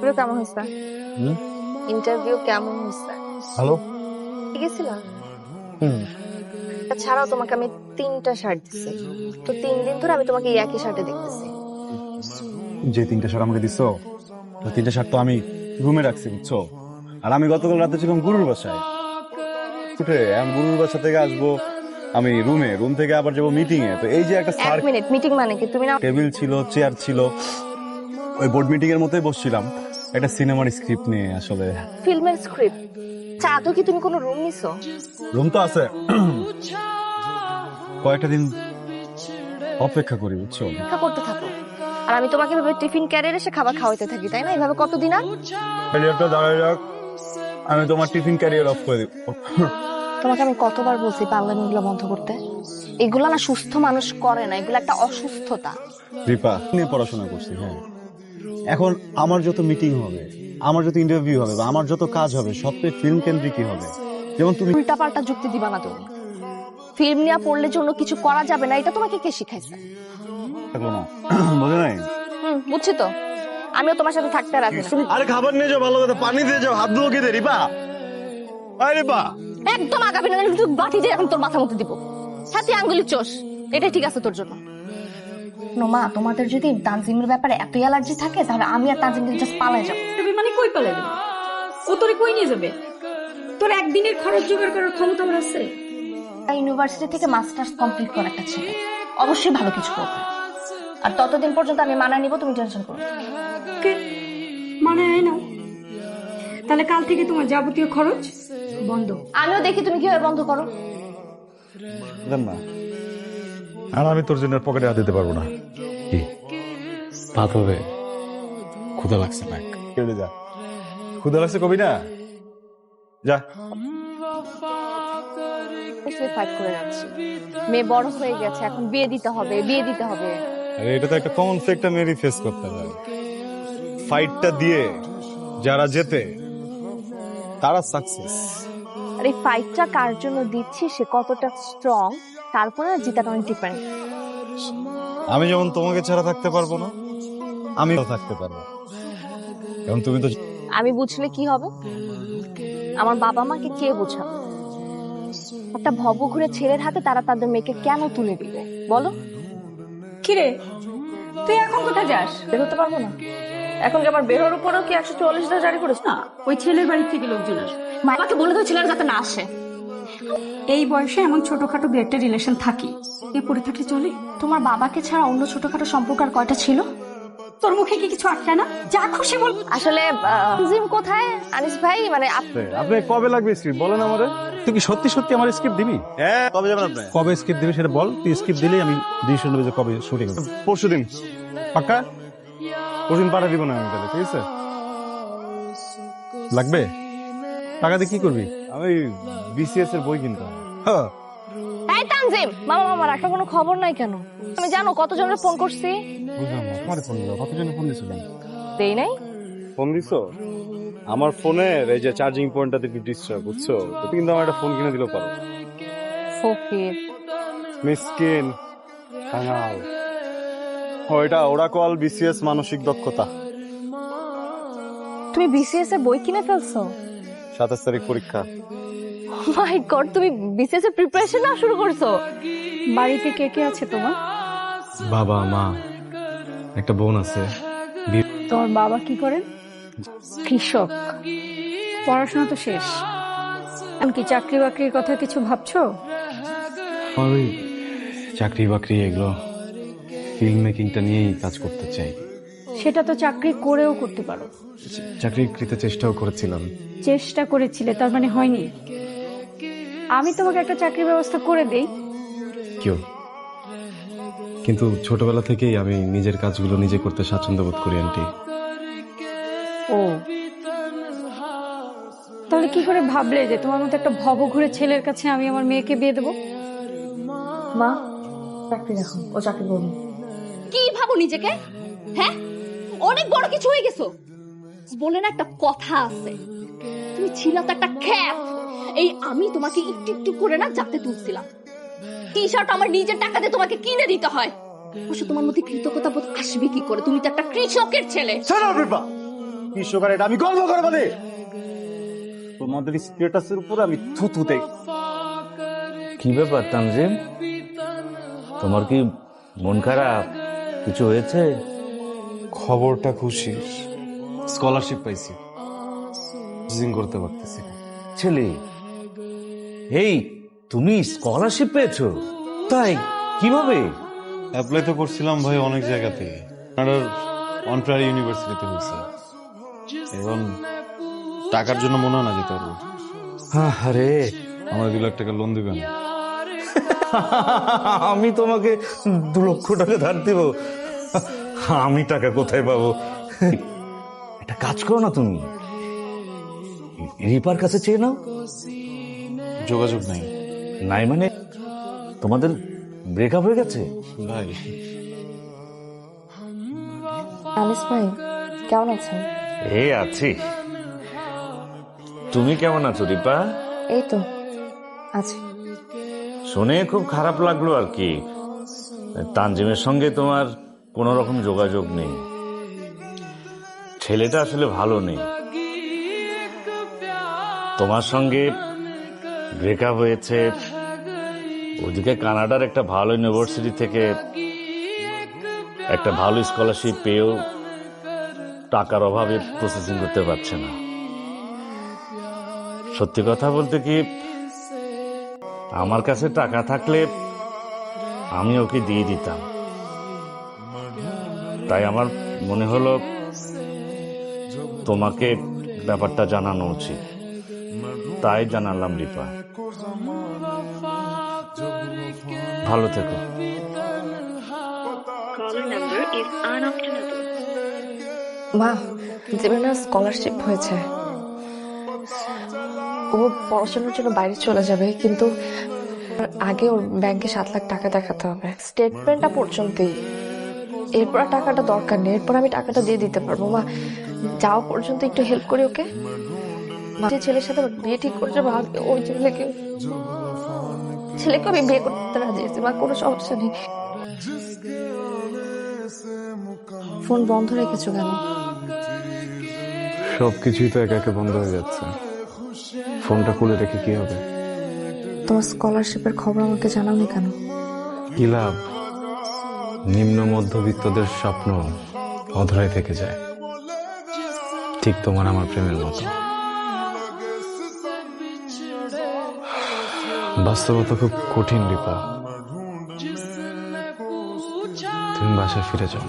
পুরো কেমন হয়েছে? ইন্টারভিউ কেমন হয়েছে? হ্যালো। ঠিক আছে না? ছাড়াও তোমাকে আমি 3টা শার্ট দিচ্ছি, তো 3 দিন ধরে আমি তোমাকে এই একই শার্টে দেখতেছি। যে 3টা শার্ট আমাকে দিছো, ওই 3টা শার্ট তো আমি রুমে রাখছি, বুঝছো? আর আমি গতকাল রাতে ছিলাম গুরুর বাসায়। উঠে আমি গুরুর বাসা থেকে আসবো, আমি রুম থেকে আবার যাবো মিটিং এ। তো এই যে একটা 1 মিনিট, মিটিং মানে কি? তুমি না টেবিল ছিল, চেয়ার ছিল, ওই বোর্ড মিটিং এর মতোই বসছিলাম একটা সিনেমার স্ক্রিপ্ট নিয়ে। আসলে ফিল্মের স্ক্রিপ্ট? আদৌ কি তুমি কোনো রুম নিছো? রুম তো আছে, কয়েকটা দিন অপেক্ষা করি, বুঝছো? অপেক্ষা করতে থাকো, আর আমি তোমাকে এভাবে টিফিন ক্যারিয়ার এসে খাবার খাওয়াতে থাকি, তাই না? এভাবে কতদিন? আর ক্যারিয়ারটা দাঁড়ায় রাখ, আমি তোমার টিফিন ক্যারিয়ার অফ করে দিব। তোমাকে আমি কতবার বলছি পাগলামিগুলো বন্ধ করতে? এগুলো না সুস্থ মানুষ করে না, এগুলো একটা অসুস্থতা। রিপা নিয়ে পড়াশোনা করছি, হ্যাঁ। এখন আমার যত মিটিং হবে, আমার যত ইন্টারভিউ হবে, বা আমার যত কাজ হবে, সব তো ফিল্ম কেন্দ্রিকই হবে। যেমন তুমি উল্টা পাল্টা যুক্তি দিবা না তুমি। ফিল্ম নিয়ে পড়লে জন্য কিছু করা যাবে না, এটা তোমাকে কে শিখাইছে? থাকলো না, বোঝে নাই? বুঝছি তো, আমিও তোমার সাথে থাকতে রাজি না। আরে খাবার নিয়ে যাও, ভালো কথা, পানি দিয়ে যাও, হাত ধুয়ে কি দে রিপা? আরে রিপা, একদম আগাবি না, কিন্তু বাটি দিয়ে এখন তোর মাথার মধ্যে দিব। সাথে আঙ্গুলি চোষ, এটাই ঠিক আছে তোর জন্য। মা, তোমাদের যদি তানজিমের ব্যাপারে এত অ্যালার্জি থাকে, তাহলে আমি আর তানজিম জাস্ট পালাই যাবো। তুমি মানে কই পালাবে? ও তোরে কই নিয়ে যাবে? তোর একদিনের খরচ জোগাড় করার ক্ষমতা ওর আছে? ইউনিভার্সিটি থেকে মাস্টার্স কমপ্লিট করা একটা ছেলে অবশ্যই ভালো কিছু করবে, আর ততদিন পর্যন্ত আমি মানায় নিব, তুমি টেনশন করো না। কে মানে নাও, তাহলে কাল থেকে তোমার যাবতীয় খরচ বন্ধ। আমিও দেখি তুমি কিভাবে বন্ধ করো। দেন না, আর আমি তোর জন্য পকেটে হাত দিতে পারবো না। কি ভাত হবে? ক্ষুধা লাগছে না, কেটে যা। ক্ষুধা লাগছে কবি না, যা। ফাইট করে যাচ্ছি, মেয়ে বড় হয়ে গেছে, এখন বিয়ে দিতে হবে, বিয়ে দিতে হবে। আরে এটা তো একটা কমন ফ্যাক্ট, মেরি ফেস করতে হয়। ফাইটটা দিয়ে যারা জেতে তারা সাকসেস। আর এই ফাইটটা কার জন্য দিচ্ছি, সে কতটা স্ট্রং, তারপরে জিতাটা অনেক ডিপেন্ড। আমি যেমন তোমাকে ছাড়া থাকতে পারবো না, আমিও থাকতে পারবো, কারণ তুমি তো। আমি বুঝলে কি হবে? আমার বাবা মাকে কে বোঝাবে? একটা ভবঘুরে ছেলের হাতে তারা তাদের মেয়েকে কেন তুলে দিবে বলো? কিরে, তুই এখন কোথায় যাস? বের হতে পারবো না এখন? কি আমার বের হওয়ার উপরেও কি 144 জারি করেছে? না, ওই ছেলের বাড়ি থেকে লোকজন আসবে। বাবাকে বলে তো ছেলেরা যাতে না আসে। এই বয়সে এমন ছোটখাটো দু একটা রিলেশন থাকি, এ পড়ে থাকলে চলে? তোমার বাবাকে ছাড়া অন্য ছোটখাটো সম্পর্ক আর কয়টা ছিল? তোর মুখে কি কিছু আটকায় না? যা খুশি বল। আসলে জিম কোথায় আনিস ভাই? মানে আপনি কবে লাগবে স্ক্রিপ্ট বলেন আমারে? তুই কি সত্যি সত্যি আমার স্ক্রিপ্ট দিবি? হ্যাঁ, কবে যাবেন আপনি? কবে স্ক্রিপ্ট দিবি সেটা বল। তুই স্ক্রিপ্ট দিলেই আমি ডিসিশন নেব যে কবে শুটিং হবে। পরশুদিন। পাক্কা? পরশুদিন পাঠিয়ে দিব না আমি তাহলে, ঠিক আছে? লাগবে? টাকা দিয়ে কি করবি? আমি বিসিএস এর বই কিনতে হবে। হ্যাঁ, এই তানজিম, মামা মামার একটা কোনো খবর নাই কেন? আমি জানো কতজনের ফোন করছি? বুঝলাম না, তোমার ফোন দিল, কতজনে ফোন দিয়েছিলেন? দেই নাই। ফোন দিছো? আমার ফোনের এই যে চার্জিং পয়েন্টটাতে একটু ডিস্টার্ব, বুঝছো? তো কিন্তু আমার একটা ফোন কিনে দিলেও পারো। ফকির মিসকিন কাঙাল। ওইটা ওরাকল বিসিএস মানসিক দক্ষতা। তুমি বিসিএস এর বই কিনে ফেলছো? 27 তারিখ পরীক্ষা। মাই গড, তুমি বিসিএস এর প্রিপারেশন না শুরু করছো? বাড়িতে কে কে আছে তোমার? বাবা মা, একটা বোন আছে। তোমার বাবা কি করেন? কৃষক। পড়াশোনা তো শেষ, এমনকি চাকরি বাকরির কথা কিছু ভাবছো? ওই চাকরি বাকরি এগুলো, ফিল্ম মেকিংটা নিয়েই কাজ করতে চাই। সেটা তো চাকরি করেও করতে পারো। চাকরিকৃত চেষ্টাও করেছিলাম। চেষ্টা করেছিলে, তার মানে হয়নি। আমি তোমাকে একটা চাকরির ব্যবস্থা করে দেই। কেউ কিন্তু ছোটবেলা থেকেই আমি নিজের কাজগুলো নিজে করতে স্বাচ্ছন্দ্য বোধ করি আন্টি। ও, তাহলে কি করে ভাবলে যে তোমার মতো একটা ভবঘুরে ছেলের কাছে আমি আমার মেয়েকে বিয়ে দেবো? মা, চাকরি দেখো, ও চাকরি করবে। কি ভাবো নিজেকে? হ্যাঁ, অনেক বড় কিছু হয়ে গেছো। বলে না একটা কথা আছে, তুমি ছিল তো একটা খ্যাত। এই আমি তোমাকে একটু একটু করে না যাতে তুলছিলাম। টি শার্ট আমার নিজের টাকা দিয়ে তোমাকে কিনে দিতে হয়। অবশ্য তোমার মধ্যে কৃতজ্ঞতা বোধ আসবে কি করে? তুমি তো একটা কৃষকের ছেলে। কৃষক আর এটা আমি গর্ব করে বলি। তোমাদের স্ট্যাটাসের উপর আমি থুথু দেই। কি ব্যাপার তানজিম, তোমার কি মন খারাপ? কিছু হয়েছে? খবরটা খুশি, স্কলারশিপ পাইছি, প্রসেসিং করতে পারতেছি না। ছেলে, এই তুমি স্কলারশিপ পেয়েছো? তাই কিভাবে? অ্যাপ্লাই তো করছিলাম ভাই অনেক জায়গাতে, অন্টারিও ইউনিভার্সিটিতে হয়েছে। এখন টাকার জন্য মনে হয় না যেতে পারবো। আরে আমার 2 লাখ টাকা লোন দিবেন? আমি তোমাকে 2 লক্ষ টাকা ধার দিব? আমি টাকা কোথায় পাবো? একটা কাজ করো না, তুমি রিপার কাছে চেয়ে নাও। যোগাযোগ নাই নাই মানে তোমাদের ব্রেকআপ হয়ে গেছে? ভাই। আনিস ভাই কেমন আছেন? এই আছি। তুমি কেমন আছো রিপা? এই তো আছি। শুনে খুব খারাপ লাগলো আর কি, তানজিমের সঙ্গে তোমার কোনো রকম যোগাযোগ নেই। ছেলেটা আসলে ভালো নেই। তোমার সঙ্গে ব্রেকআপ হয়েছে, ওদিকে কানাডার একটা ভালো ইউনিভার্সিটি থেকে একটা ভালো স্কলারশিপ পেয়েও টাকার অভাবে প্রসেসিং করতে পারছে না। সত্যি কথা বলতে কি, আমার কাছে টাকা থাকলে আমি ওকে দিয়ে দিতাম। তাই আমার মনে হলো তোমাকে ব্যাপারটা জানানো উচিত, তাই জানালাম রিপা। ভালো থেকো। মা, জীবনে স্কলারশিপ হয়েছে, ও পড়াশোনার জন্য বাইরে চলে যাবে, কিন্তু আগে ওর ব্যাংকে 7 লাখ টাকা দেখাতে হবে, স্টেটমেন্টটা পর্যন্তই। এরপর আর টাকাটা দরকার নেই, এরপর আমি টাকাটা দিয়ে দিতে পারবো। মা, যাওয়া পর্যন্ত একটু হেল্প করি ওকে। মা, যে ছেলের সাথে ওর বিয়ে ঠিক করেছে, ওই ছেলেকে আমি বিয়ে করতে রাজি আছি। মা, কোনো সমস্যা নেই। ফোন বন্ধ রেখেছো কেন? সবকিছুই তো একা একা বন্ধ হয়ে যাচ্ছে, ফোনটা খুলে রেখে কি হবে? তোমার স্কলারশিপের খবর আমাকে জানাওনি কেন? কি লাভ? নিম্ন মধ্যবিত্তদের স্বপ্ন অধরায় থেকে যায়, ঠিক তোমার আমার প্রেমের মতো। বাস্তবতা খুব কঠিন রিপা, তুমি বাসায় ফিরে যাও।